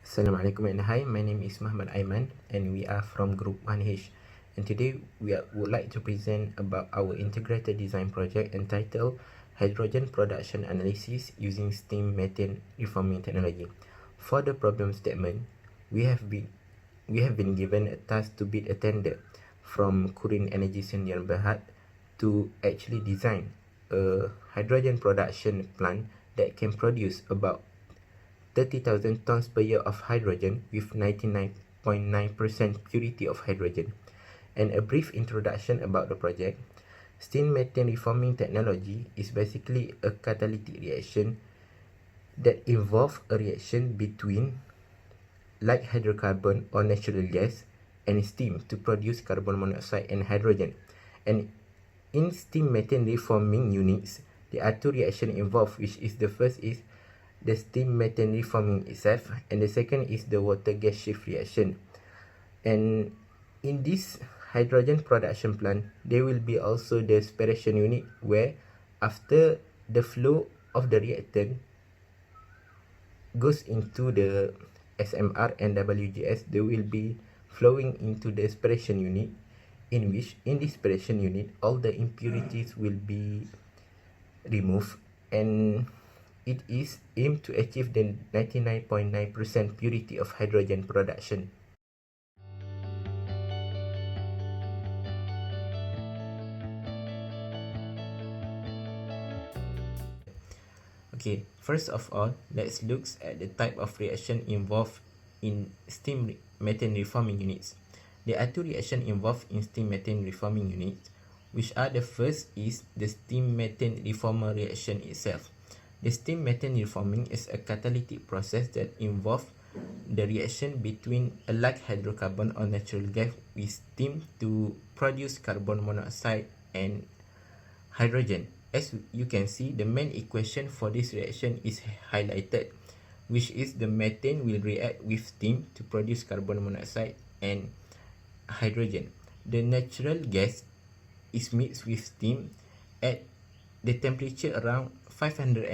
Assalamualaikum and hi, my name is Muhammad Aiman and we are from Group 1H, and today would like to present about our integrated design project entitled Hydrogen Production Analysis using Steam Methane Reforming Technology. For the problem statement, we have been given a task to bid a tender from Kurin Energy Sdn Bhd to actually design a hydrogen production plant that can produce about 30,000 tons per year of hydrogen with 99.9% purity of hydrogen. And a brief introduction about the project. Steam methane reforming technology is basically a catalytic reaction that involves a reaction between light hydrocarbon or natural gas and steam to produce carbon monoxide and hydrogen. And in steam methane reforming units, there are two reactions involved, which is the first is the steam methane reforming itself, and the second is the water gas shift reaction. And in this hydrogen production plant, there will be also the separation unit where after the flow of the reactant goes into the SMR and WGS, they will be flowing into the separation unit, in which in this separation unit all the impurities will be removed, and it is aimed to achieve the 99.9% purity of hydrogen production. Okay, first of all, let's look at the type of reaction involved in steam methane reforming units. There are two reactions involved in steam methane reforming units, which are the first is the steam methane reformer reaction itself. The steam methane reforming is a catalytic process that involves the reaction between a light hydrocarbon or natural gas with steam to produce carbon monoxide and hydrogen. As you can see, the main equation for this reaction is highlighted, which is the methane will react with steam to produce carbon monoxide and hydrogen. The natural gas is mixed with steam at the temperature around 550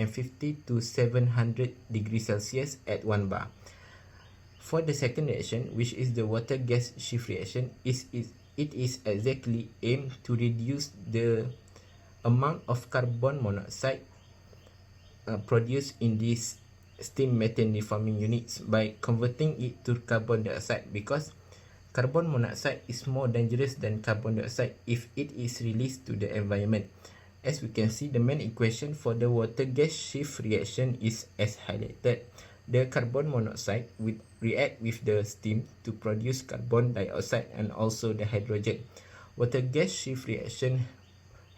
to 700 degrees Celsius at 1 bar. For the second reaction, which is the water gas shift reaction, it is exactly aimed to reduce the amount of carbon monoxide produced in these steam methane reforming units by converting it to carbon dioxide, because carbon monoxide is more dangerous than carbon dioxide if it is released to the environment. As we can see, the main equation for the water gas shift reaction is as highlighted. The carbon monoxide will react with the steam to produce carbon dioxide and also the hydrogen. Water gas shift reaction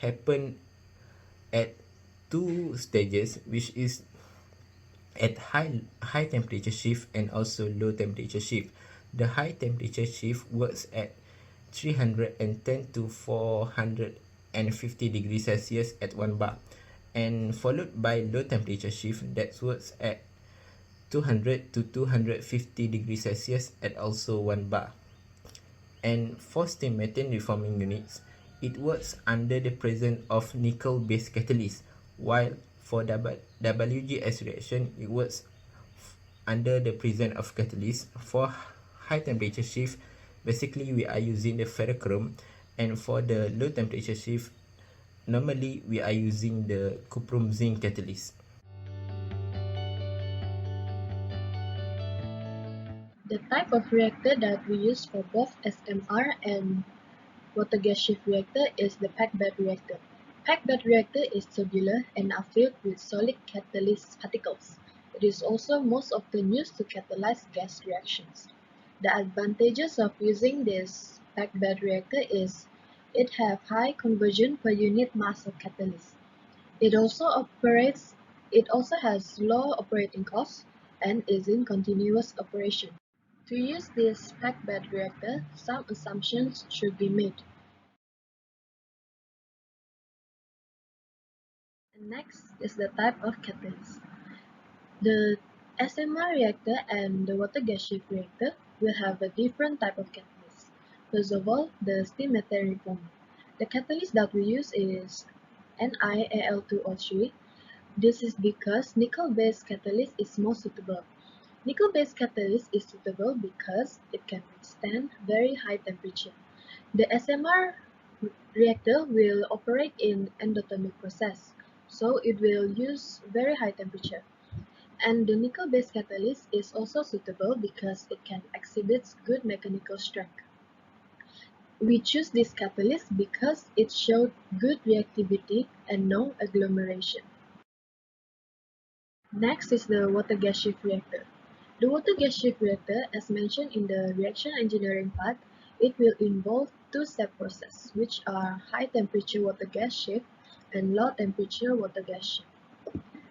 happen at two stages, which is at high temperature shift and also low temperature shift. The high temperature shift works at 310 to 450 degrees Celsius at 1 bar, and followed by low temperature shift that works at 200 to 250 degrees Celsius at also 1 bar. And for steam methane reforming units, it works under the presence of nickel-based catalyst, while for WGS reaction, it works under the presence of catalyst. For high temperature shift, basically we are using the ferrochrome, and for the low temperature shift, normally we are using the cuprum zinc catalyst. The type of reactor that we use for both SMR and water gas shift reactor is the packed bed reactor. Packed bed reactor is tubular and are filled with solid catalyst particles. It is also most often used to catalyze gas reactions. The advantages of using this packed bed reactor is it have high conversion per unit mass of catalyst. It also has low operating costs and is in continuous operation. To use this packed bed reactor, some assumptions should be made. And next is the type of catalyst. The SMR reactor and the water gas shift reactor will have a different type of catalyst. First of all, the steam methane reformer. The catalyst that we use is NiAl2O3. This is because nickel-based catalyst is more suitable. Nickel-based catalyst is suitable because it can withstand very high temperature. The SMR reactor will operate in endothermic process, so it will use very high temperature. And the nickel-based catalyst is also suitable because it can exhibit good mechanical strength. We choose this catalyst because it showed good reactivity and no agglomeration. Next is the water gas shift reactor. The water gas shift reactor, as mentioned in the reaction engineering part, it will involve two-step process, which are high temperature water gas shift and low temperature water gas shift.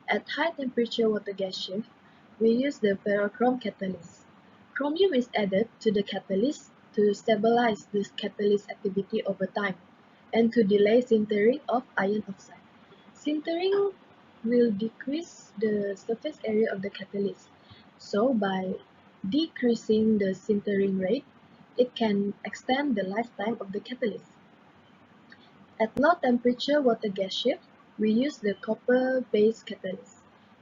At high temperature water gas shift, we use the ferrochrome catalyst. Chromium is added to the catalyst to stabilize this catalyst activity over time and to delay sintering of iron oxide. Sintering will decrease the surface area of the catalyst. So by decreasing the sintering rate, it can extend the lifetime of the catalyst. At low temperature water gas shift, we use the copper-based catalyst.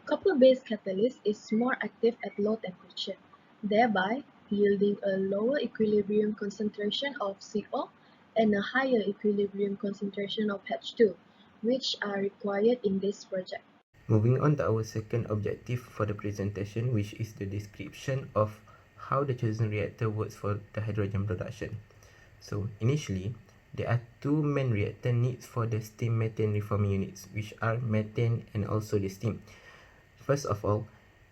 Copper-based catalyst is more active at low temperature, thereby yielding a lower equilibrium concentration of CO and a higher equilibrium concentration of H2, which are required in this project. Moving on to our second objective for the presentation, which is the description of how the chosen reactor works for the hydrogen production. So initially, there are two main reactor needs for the steam methane reforming units, which are methane and also the steam. First of all,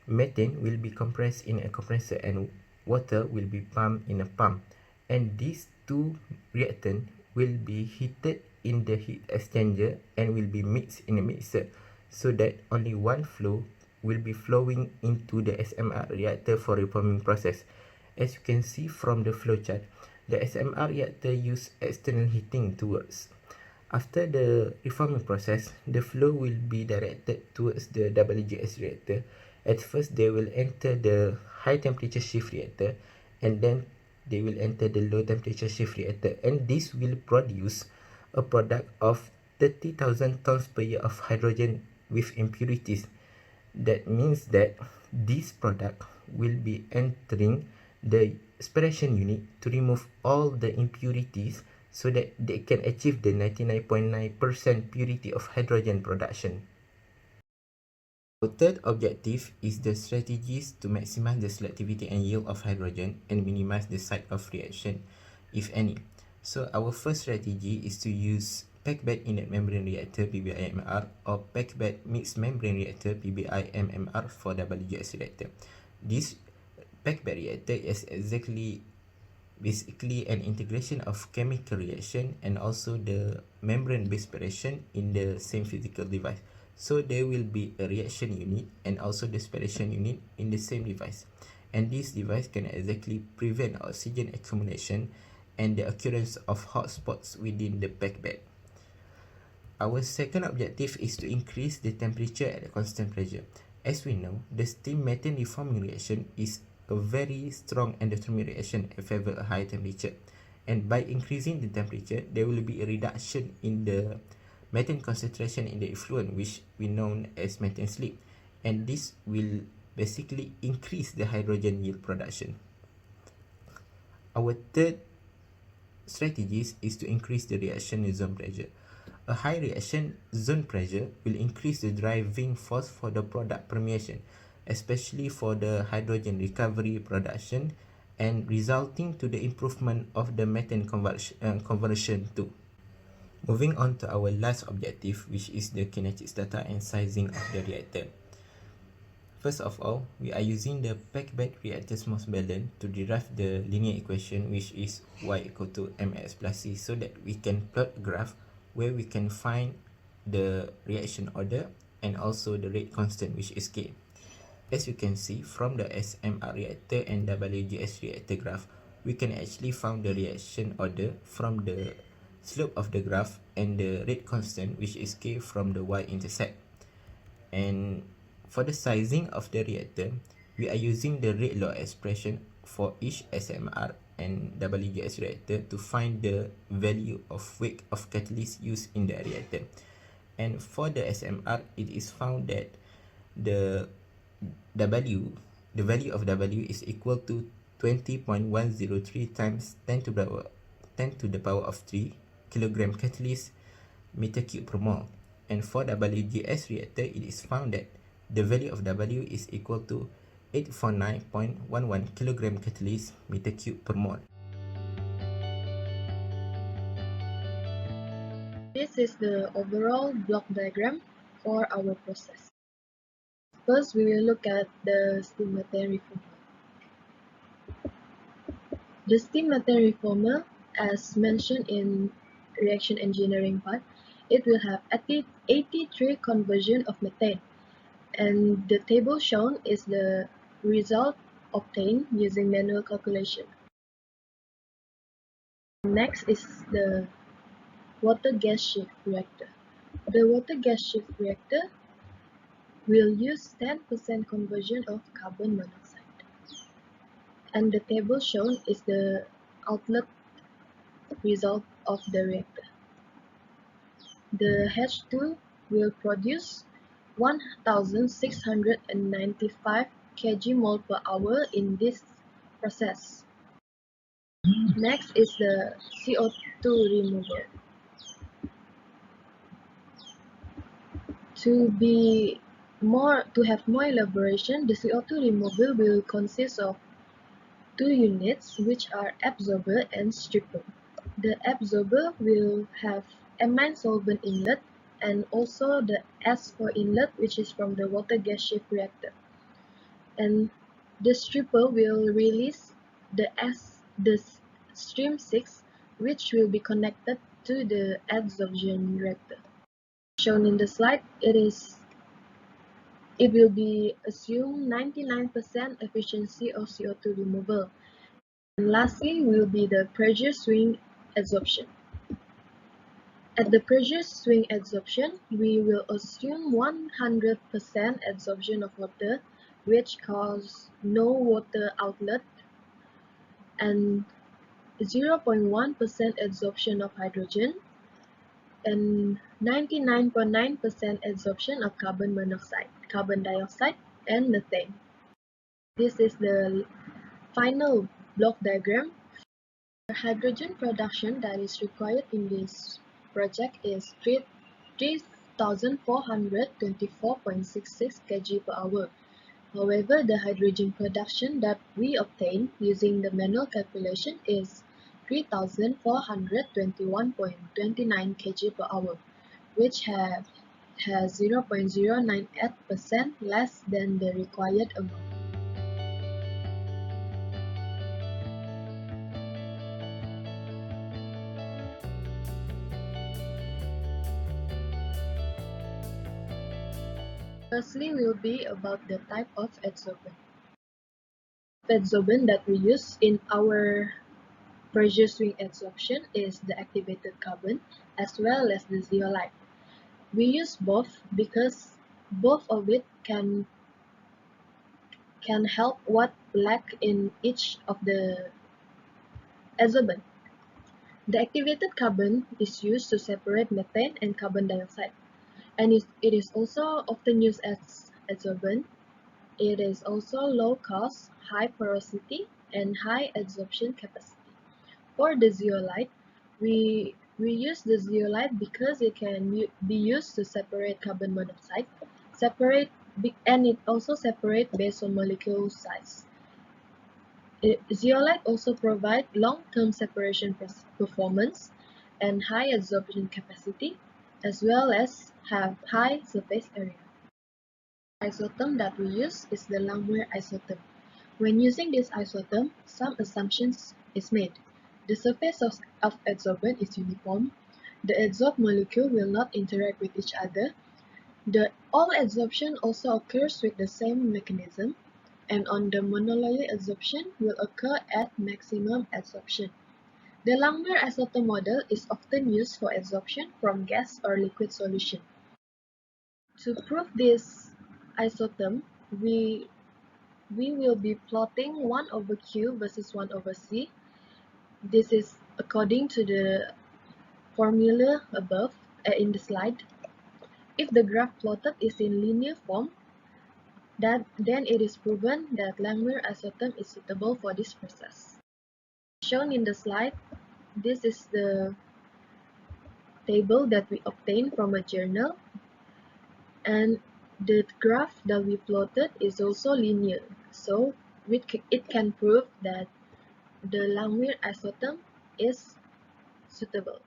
methane will be compressed in a compressor and water will be pumped in a pump. And these two reactants will be heated in the heat exchanger and will be mixed in a mixer so that only one flow will be flowing into the SMR reactor for reforming process. As you can see from the flowchart, the SMR reactor use external heating towards. After the reforming process, the flow will be directed towards the WGS reactor. At first, they will enter the high temperature shift reactor and then they will enter the low temperature shift reactor, and this will produce a product of 30,000 tons per year of hydrogen with impurities. That means that this product will be entering the separation unit to remove all the impurities so that they can achieve the 99.9% purity of hydrogen production. Our third objective is the strategies to maximize the selectivity and yield of hydrogen and minimize the site of reaction, if any. So our first strategy is to use packed bed inert membrane reactor PBI-MMR or packed bed mixed membrane reactor PBI-MMR for WGS reactor. This packed bed reactor is basically an integration of chemical reaction and also the membrane-based separation in the same physical device. So there will be a reaction unit and also the separation unit in the same device. And this device can exactly prevent oxygen accumulation and the occurrence of hot spots within the packed bed. Our second objective is to increase the temperature at a constant pressure. As we know, the steam methane reforming reaction is a very strong endothermic reaction at a high temperature. And by increasing the temperature, there will be a reduction in the methane concentration in the effluent, which we know as methane slip. And this will basically increase the hydrogen yield production. Our third strategies is to increase the reaction zone pressure. A high reaction zone pressure will increase the driving force for the product permeation, especially for the hydrogen recovery production and resulting to the improvement of the methane conversion too. Moving on to our last objective, which is the kinetics data and sizing of the reactor. First of all, we are using the packed bed reactor's mass balance to derive the linear equation, which is y equal to mx plus c, so that we can plot a graph where we can find the reaction order and also the rate constant, which is k. As you can see from the SMR reactor and WGS reactor graph, we can actually find the reaction order from the slope of the graph and the rate constant, which is k, from the y-intercept. And for the sizing of the reactor, we are using the rate law expression for each SMR and WGS reactor to find the value of weight of catalyst used in the reactor. And for the SMR, it is found that the W the value of W is equal to 20.103 times 10 to the power of 3 kilogram catalyst meter cube per mole. And for WGS reactor, it is found that the value of W is equal to 849.11 kilogram catalyst meter cube per mole. This is the overall block diagram for our process. First, we will look at the steam methane reformer. The steam methane reformer, as mentioned in reaction engineering part, it will have 83 conversion of methane, and the table shown is the result obtained using manual calculation. Next is the water gas shift reactor. The water gas shift reactor will use 10% conversion of carbon monoxide. And the table shown is the outlet result of the reactor. The H2 will produce 1695 kg/mole per hour in this process. Next is the CO2 removal. To have more elaboration, the CO2 removal will consist of two units, which are absorber and stripper. The absorber will have amine solvent inlet and also the S4 inlet, which is from the water gas shift reactor. And the stripper will release the stream 6, which will be connected to the adsorption reactor. Shown in the slide, it will be assumed 99% efficiency of CO2 removal. And lastly will be the pressure swing adsorption. At the pressure swing adsorption, we will assume 100% adsorption of water, which cause no water outlet, and 0.1% adsorption of hydrogen, and 99.9% adsorption of carbon monoxide, carbon dioxide, and methane. This is the final block diagram. The hydrogen production that is required in this project is 3,424.66 kg per hour. However, the hydrogen production that we obtain using the manual calculation is 3,421.29 kg per hour, which has 0.098% less than the required amount. Firstly will be about the type of adsorbent. The adsorbent that we use in our pressure swing adsorption is the activated carbon as well as the zeolite. We use both because both of it can help what lack in each of the adsorbent. The activated carbon is used to separate methane and carbon dioxide, and it is also often used as adsorbent. It is also low cost, high porosity, and high adsorption capacity. For the zeolite, we use the zeolite because it can be used to separate carbon monoxide, and it also separates based on molecule size. Zeolite also provides long-term separation performance and high adsorption capacity, as well as have high surface area. Isotherm that we use is the Langmuir isotherm. When using this isotherm, some assumptions is made. The surface of adsorbent is uniform. The adsorbed molecule will not interact with each other. All adsorption also occurs with the same mechanism, and on the monolayer adsorption will occur at maximum adsorption. The Langmuir isotherm model is often used for adsorption from gas or liquid solution. To prove this isotherm, we will be plotting 1 over Q versus 1 over C. This is according to the formula above in the slide. If the graph plotted is in linear form, then it is proven that Langmuir isotherm is suitable for this process. Shown in the slide, this is the table that we obtained from a journal, and the graph that we plotted is also linear, so it can prove that the Langmuir isotherm is suitable.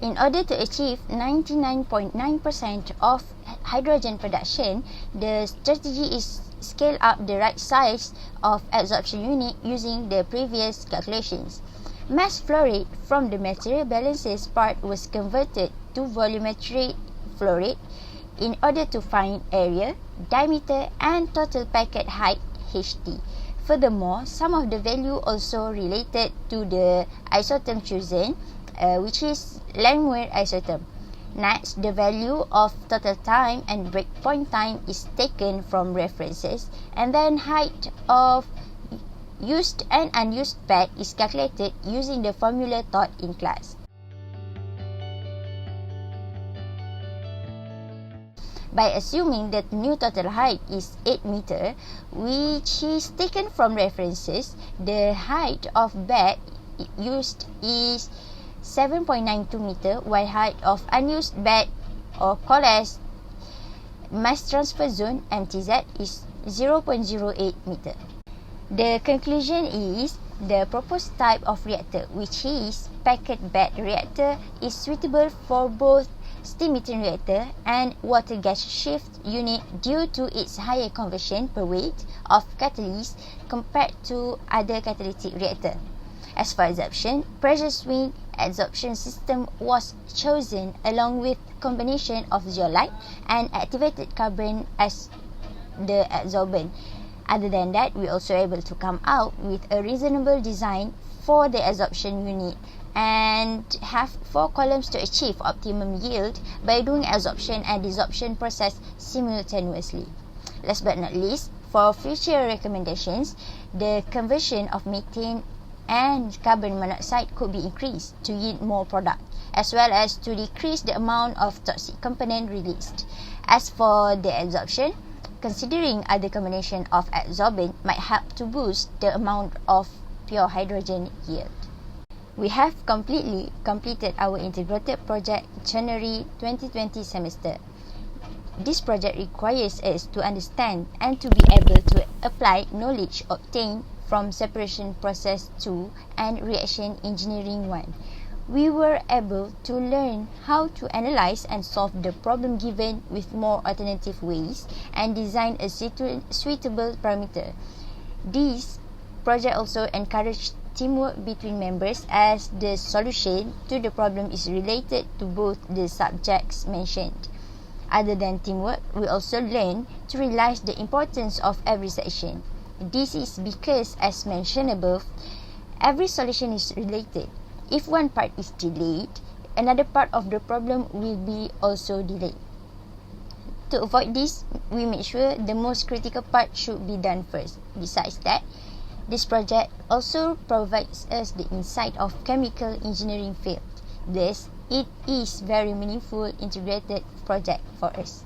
In order to achieve 99.9% of hydrogen production, the strategy is scale up the right size of adsorption unit using the previous calculations. Mass flow rate from the material balances part was converted to volumetric flow rate in order to find area, diameter and total packet height HT. Furthermore, some of the value also related to the isotherm chosen, which is Langmuir isotherm. Next, the value of total time and breakpoint time is taken from references, and then height of used and unused pad is calculated using the formula taught in class. By assuming that new total height is 8 meter, which is taken from references, the height of bed used is 7.92 meter, while height of unused bed, or called as mass transfer zone MTZ, is 0.08 meter. The conclusion is the proposed type of reactor, which is packet bed reactor, is suitable for both steam methane reactor and water gas shift unit due to its higher conversion per weight of catalyst compared to other catalytic reactor. As for adsorption, pressure swing adsorption system was chosen along with combination of zeolite and activated carbon as the adsorbent. Other than that, we also able to come out with a reasonable design for the adsorption unit and have 4 columns to achieve optimum yield by doing adsorption and desorption process simultaneously. Last but not least, for future recommendations, the conversion of methane and carbon monoxide could be increased to yield more product, as well as to decrease the amount of toxic component released. As for the adsorption, considering other combination of adsorbent might help to boost the amount of pure hydrogen yield. We have completed our integrated project January 2020 semester. This project requires us to understand and to be able to apply knowledge obtained from separation process 2 and reaction engineering 1. We were able to learn how to analyze and solve the problem given with more alternative ways and design a suitable parameter. This project also encouraged teamwork between members as the solution to the problem is related to both the subjects mentioned. Other than teamwork, we also learn to realize the importance of every section. This is because, as mentioned above, every solution is related. If one part is delayed, another part of the problem will be also delayed. To avoid this, we make sure the most critical part should be done first. Besides that, this project also provides us the insight of chemical engineering field. Thus, it is very meaningful integrated project for us.